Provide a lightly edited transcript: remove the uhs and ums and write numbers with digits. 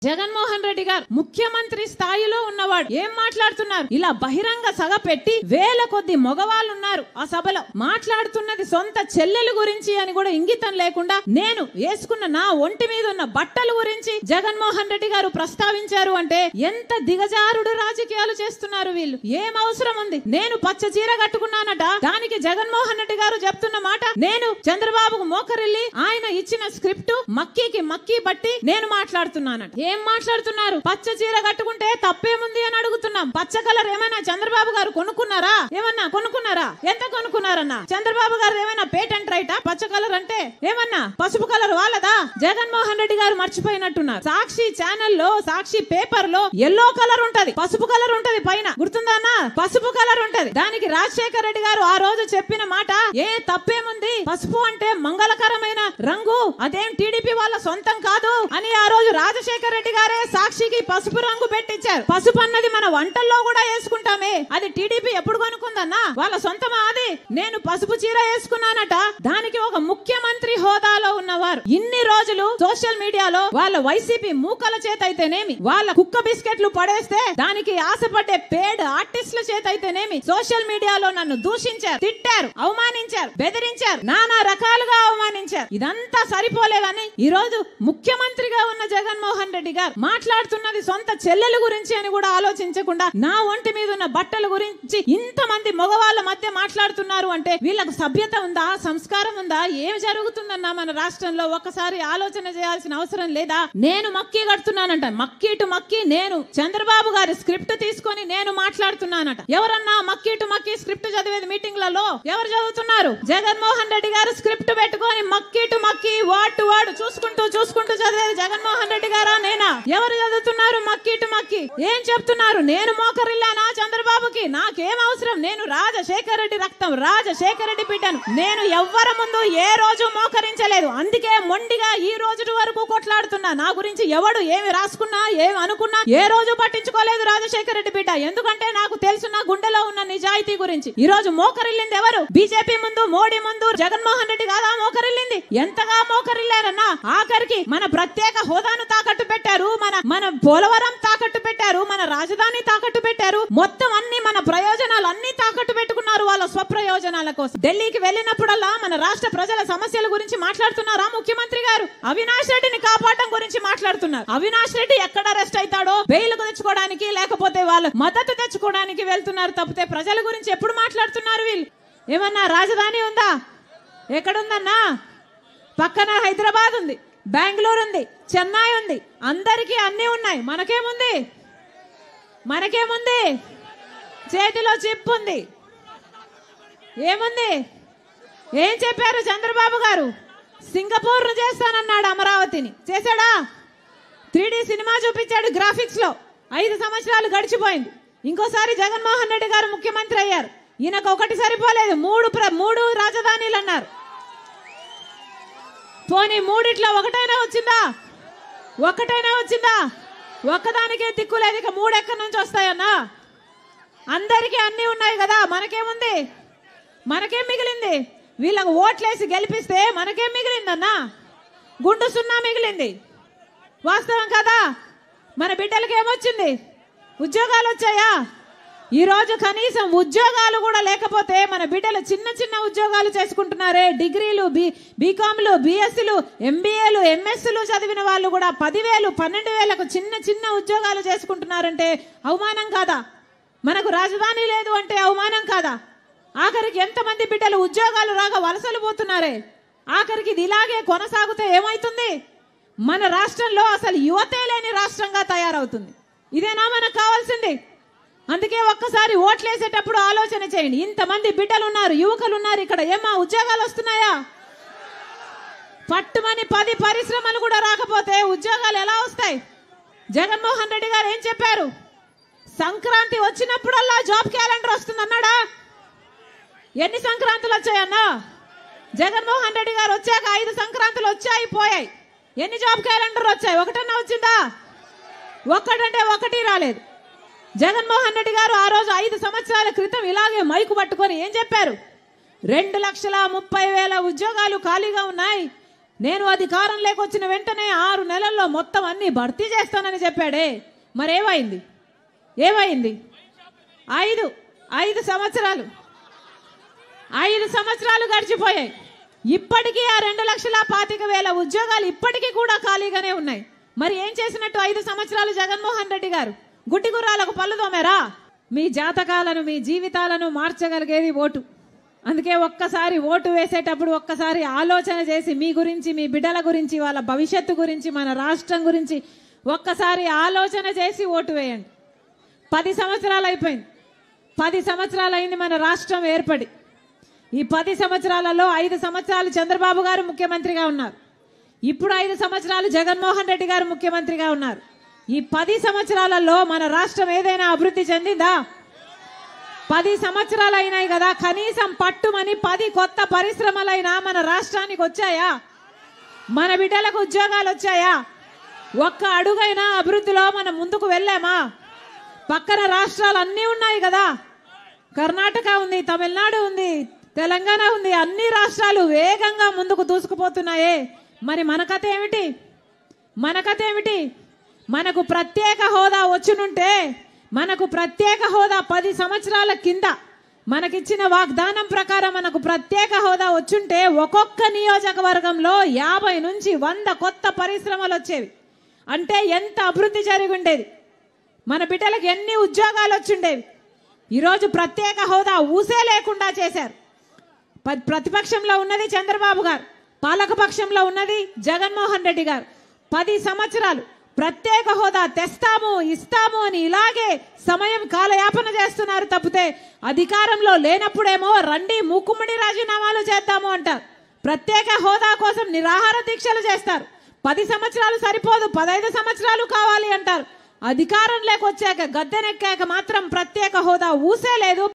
జగన్మోహన్ రెడ్డి గారు ముఖ్యమంత్రి స్థాయిలో ఉన్నవాడు ఏం మాట్లాడుతున్నారు? ఇలా బహిరంగ సభ పెట్టి వేల కొద్ది మగవాళ్ళు ఉన్నారు ఆ సభలో. మాట్లాడుతున్నది సొంత చెల్లెలు గురించి అని కూడా ఇంగితం లేకుండా నేను వేసుకున్న నా ఒంటి మీద ఉన్న బట్టల గురించి జగన్మోహన్ రెడ్డి గారు ప్రస్తావించారు అంటే ఎంత దిగజారుడు రాజకీయాలు చేస్తున్నారు వీళ్ళు. ఏం అవసరం ఉంది? నేను పచ్చ చీర కట్టుకున్నానట, దానికి జగన్మోహన్ రెడ్డి గారు చెప్తున్న మాట నేను చంద్రబాబుకు మోకరిల్లి ఆయన ఇచ్చిన స్క్రిప్ట్ మక్కీకి మక్కీ బట్టి నేను మాట్లాడుతున్నానట. ఏం మాట్లాడుతున్నారు? పచ్చ చీర కట్టుకుంటే తప్పేముంది అని అడుగుతున్నాం. పచ్చ కలర్ ఏమైనా చంద్రబాబు గారు కొనుక్కున్నారా? ఏమన్నా కొనుక్కున్నారా? ఎంత కొనుక్కున్నారన్నా? చంద్రబాబు గారు ఏమైనా పేటెంట్ రైటా? పచ్చ కలర్ అంటే ఏమన్నా పసుపు కలర్ వాళ్ళదా? జగన్మోహన్ రెడ్డి గారు మర్చిపోయినట్టున్నారు. సాక్షి ఛానల్లో సాక్షి పేపర్ లో ఎల్లో కలర్ ఉంటది, పసుపు కలర్ ఉంటది, పైన గుర్తుందా అన్న? పసుపు కలర్ ఉంటది. దానికి రాజశేఖర రెడ్డి గారు ఆ రోజు చెప్పిన మాట ఏ తప్పేముంది? పసుపు అంటే మంగళకరమైన రంగు, అదేం టీడీపీ వాళ్ళ సొంతం కాదు అని ఆ రోజు రాజశేఖర రెడ్డి గారే సాక్షికి పసుపు రంగు పెట్టించారు. పసుపు అన్నది మన వంటల్లో కూడా వేసుకుంటామే, అది టీడీపీ ఎప్పుడు కొనుక్కుందన్నా? వాళ్ళ సొంతమా అది? నేను పసుపు చీర వేసుకున్నానట, దానికి ఒక ముఖ్యమంత్రి హోదాలో ఉన్నవారు ఇన్ని రోజులు సోషల్ మీడియాలో వాళ్ళ వైసీపీ మూకల చేత అయితేనేమి, వాళ్ళ కుక్క బిస్కెట్లు పడేస్తే దానికి ఆశపడ్డే పేడ్ ఆర్టిస్టుల చేత అయితేనేమి సోషల్ మీడియాలో నన్ను దూషించారు, తిట్టారు, అవమానించారు, బెదిరించారు, నానా రకాలుగా అవమానించారు. ఇదంతా సరిపోలేదని ఈ రోజు ముఖ్యమంత్రిగా ఉన్న జగన్మోహన్ రెడ్డి గారు మాట్లాడుతున్నది సొంత చెల్లెల గురించి అని కూడా ఆలోచించకుండా నా ఒంటి మీద ఉన్న బట్టల గురించి ఇంతమంది మగవాళ్ళ మధ్య మాట్లాడుతున్నారు అంటే వీళ్ళకు సభ్యత ఉందా? సంస్కారం ఉందా? ఏం జరుగుతుందన్నా మన రాష్ట్రంలో? ఒక్కసారి ఆలోచన చేయాల్సిన అవసరం లేదా? నేను మక్కీ కడుతున్నానంట, మక్కీ టు మక్కీ నేను చంద్రబాబు గారి స్క్రిప్ట్ తీసుకొని నేను మాట్లాడుతున్నానట. ఎవరన్నా మక్కీ టు మక్కీ స్క్రిప్ట్ చదివేది మీటింగ్లలో ఎవరు చదువుతున్నారు? జగన్మోహన్ రెడ్డి గారు స్క్రిప్ట్ పెట్టుకొని మక్కీ టు మక్కీ వర్డ్ టు వర్డ్ చూసుకుంటూ చదివేది జగన్మోహన్ రెడ్డి గారా నేనా? ఎవరు చదువుతున్నారు మక్కీ టు మక్కీ? ఏం చెప్తున్నారు? నేను మోకరిల్లానా చంద్రబాబుకి? నాకేం అవసరం? నేను రాజశేఖర రెడ్డి రక్తం, రాజశేఖర రెడ్డి బిడ్డను. నేను ఎవ్వరి ముందు ఏ రోజు మోకరించలేదు, అందుకే మొండిగా ఈ రోజు వరకు కొట్లాడుతున్నా. నా గురించి ఎవడు ఏమి రాసుకున్నా ఏమి అనుకున్నా ఏ రోజు పట్టించుకోలేదు రాజశేఖర రెడ్డి బిడ్డ. ఎందుకంటే నాకు తెలుసు నా గుండెలో ఉన్న నిజాయితీ గురించి. ఈ రోజు మోకరిల్లింది ఎవరు? బీజేపీ ముందు, మోడీ ముందు జగన్మోహన్ రెడ్డి కాదా మోకరిల్లింది? ఎంతగా మోకరిల్లారన్నా ఆఖరికి మన ప్రత్యేక హోదాను తాకట్టు పెట్టారు, మన పోలవరం తాకట్టు పెట్టారు, మన రాజధాని తాకట్టు పెట్టారు, మొత్తం అన్ని మన ప్రయోజనాలు అన్ని తాకట్టు పెట్టుకున్నారు వాళ్ళ స్వప్రయోజనాల కోసం. ఢిల్లీకి వెళ్ళినప్పుడల్లా మన రాష్ట్ర ప్రజల సమస్యల గురించి మాట్లాడుతున్నారా ముఖ్యమంత్రి గారు? అవినాష్ రెడ్డిని కాపాడడం గురించి మాట్లాడుతున్నారు. అవినాష్ రెడ్డి ఎక్కడ అరెస్ట్ అవుతాడో బెయిల్ తెచ్చుకోవడానికి లేకపోతే వాళ్ళ మద్దతు తెచ్చుకోవడానికి వెళ్తున్నారు తప్పితే ప్రజల గురించి ఎప్పుడు మాట్లాడుతున్నారు వీళ్ళు? ఏమన్నా రాజధాని ఉందా? ఎక్కడుందన్నా? పక్కన హైదరాబాద్ ఉంది, బెంగళూరు ఉంది, చెన్నై ఉంది, అందరికీ అన్ని ఉన్నాయి. మనకేముంది? చేతిలో చిప్ ఉంది. ఏముంది? ఏం చెప్పారు చంద్రబాబు గారు? సింగపూర్ ను చేస్తానన్నాడు, అమరావతిని చేశాడా? 3D సినిమా చూపించాడు గ్రాఫిక్స్ లో. 5 సంవత్సరాలు గడిచిపోయింది. ఇంకోసారి జగన్మోహన్ రెడ్డి గారు ముఖ్యమంత్రి అయ్యారు. ఈయనకు ఒకటి సరిపోలేదు, 3 రాజధానిలు అన్నారు. పోనీ మూడిట్లో ఒకటైనా వచ్చిందా? ఒక్కదానికే దిక్కులేదు, ఇక 3 ఎక్కడి నుంచి వస్తాయన్నా? అందరికీ అన్ని ఉన్నాయి కదా, మనకేముంది? మనకేం మిగిలింది? వీళ్ళకు ఓట్లేసి గెలిపిస్తే మనకేం మిగిలిందన్నా? గుండు సున్నా మిగిలింది. వాస్తవం కదా? మన బిడ్డలకి ఏమొచ్చింది? ఉద్యోగాలు వచ్చాయా? ఈ రోజు కనీసం ఉద్యోగాలు కూడా లేకపోతే మన బిడ్డలు చిన్న ఉద్యోగాలు చేసుకుంటున్నారే. డిగ్రీలు, బీకాంలు, బిఎస్సీలు, ఎంబీఏలు, ఎంఎస్సీలు చదివిన వాళ్ళు కూడా 10,000, 12,000కు చిన్న ఉద్యోగాలు చేసుకుంటున్నారంటే అవమానం కాదా? మనకు రాజధాని లేదు అంటే అవమానం కాదా? ఆఖరికి ఎంతమంది బిడ్డలు ఉద్యోగాలు రాక వలసలు పోతున్నారే. ఆఖరికి ఇది ఇలాగే కొనసాగితే ఏమైతుంది? మన రాష్ట్రంలో అసలు యువతే లేని రాష్ట్రంగా తయారవుతుంది. ఇదేనా మనకు కావాల్సింది? అందుకే ఒక్కసారి ఓట్లేసేటప్పుడు ఆలోచన చేయండి. ఇంతమంది బిడ్డలు ఉన్నారు, యువకులు ఉన్నారు ఇక్కడ, ఏమా ఉద్యోగాలు వస్తున్నాయా? పట్టుమని 10 పరిశ్రమలు కూడా రాకపోతే ఉద్యోగాలు ఎలా వస్తాయి? జగన్మోహన్ రెడ్డి గారు ఏం చెప్పారు? సంక్రాంతి వచ్చినప్పుడల్లా జాబ్ క్యాలెండర్ వస్తుందన్నాడా? ఎన్ని సంక్రాంతులు వచ్చాయన్నా? జగన్మోహన్ రెడ్డి గారు వచ్చాక 5 సంక్రాంతులు వచ్చాయి, పోయాయి. ఎన్ని జాబ్ క్యాలెండర్ వచ్చాయి? ఒకటన్నా వచ్చిందా? ఒక్కటంటే ఒకటి రాలేదు. జగన్మోహన్ రెడ్డి గారు ఆ రోజు 5 సంవత్సరాల క్రితం ఇలాగే మైకు పట్టుకొని ఏం చెప్పారు? 2,30,000 ఉద్యోగాలు ఖాళీగా ఉన్నాయి, నేను అధికారంలోకి వచ్చిన వెంటనే 6 నెలల్లో మొత్తం అన్ని భర్తీ చేస్తానని చెప్పాడే. మరేమైంది? ఏమైంది? 5 సంవత్సరాలు గడిచిపోయాయి. ఇప్పటికీ ఆ 2,25,000 ఉద్యోగాలు ఇప్పటికీ కూడా ఖాళీగానే ఉన్నాయి. మరి ఏం చేసినట్టు 5 సంవత్సరాలు జగన్మోహన్ రెడ్డి గారు? గుడ్డి గుర్రాలకు పళ్ళు తోమారా? మీ జాతకాలను, మీ జీవితాలను మార్చగలిగేది ఓటు. అందుకే ఒక్కసారి ఓటు వేసేటప్పుడు ఒక్కసారి ఆలోచన చేసి మీ గురించి, మీ బిడ్డల గురించి, వాళ్ళ భవిష్యత్తు గురించి, మన రాష్ట్రం గురించి ఒక్కసారి ఆలోచన చేసి ఓటు వేయండి. 10 సంవత్సరాలు అయిపోయింది. 10 సంవత్సరాలు అయింది మన రాష్ట్రం ఏర్పడి. ఈ 10 సంవత్సరాలలో 5 సంవత్సరాలు చంద్రబాబు గారు ముఖ్యమంత్రిగా ఉన్నారు. ఇప్పుడు 5 సంవత్సరాలు జగన్మోహన్ రెడ్డి గారు ముఖ్యమంత్రిగా ఉన్నారు. ఈ 10 సంవత్సరాలలో మన రాష్ట్రం ఏదైనా అభివృద్ధి చెందిందా? 10 సంవత్సరాలు అయినాయి కదా, కనీసం పట్టుమని 10 కొత్త పరిశ్రమలైనా మన రాష్ట్రానికి వచ్చాయా? మన బిడ్డలకు ఉద్యోగాలు వచ్చాయా? ఒక్క అడుగైనా అభివృద్ధిలో మనం ముందుకు వెళ్ళామా? పక్కన రాష్ట్రాలు అన్నీ ఉన్నాయి కదా, కర్ణాటక ఉంది, తమిళనాడు ఉంది, తెలంగాణ ఉంది, అన్ని రాష్ట్రాలు వేగంగా ముందుకు దూసుకుపోతున్నాయే. మరి మన కథ ఏమిటి? మనకు ప్రత్యేక హోదా వచ్చునుంటే, మనకు ప్రత్యేక హోదా 10 సంవత్సరాల కింద మనకిచ్చిన వాగ్దానం ప్రకారం మనకు ప్రత్యేక హోదా వచ్చుంటే ఒక్కొక్క నియోజకవర్గంలో 50 నుంచి 100 కొత్త పరిశ్రమలు వచ్చేవి. అంటే ఎంత అభివృద్ధి జరిగి ఉండేది, మన బిడ్డలకు ఎన్ని ఉద్యోగాలు వచ్చుండేవి. ఈరోజు ప్రత్యేక హోదా ఊసే లేకుండా చేశారు. ప్రతిపక్షంలో ఉన్నది చంద్రబాబు గారు, పాలకపక్షంలో ఉన్నది జగన్మోహన్ రెడ్డి గారు. 10 సంవత్సరాలు ప్రత్యేక హోదా తెస్తాము, ఇస్తాము అని ఇలాగే సమయం కాలయాపన చేస్తున్నారు తప్పితే అధికారంలో లేనప్పుడేమో రండి మూకుమ్మడి రాజీనామాలు చేద్దాము అంటారు. ప్రత్యేక హోదా కోసం నిరాహార దీక్షలు చేస్తారు. 10 సంవత్సరాలు సరిపోదు, 15 సంవత్సరాలు కావాలి అంటారు. అధికారంలోకి వచ్చాక, గద్దెనెక్కాక మాత్రం ప్రత్యేక హోదా ఊసే లేదు.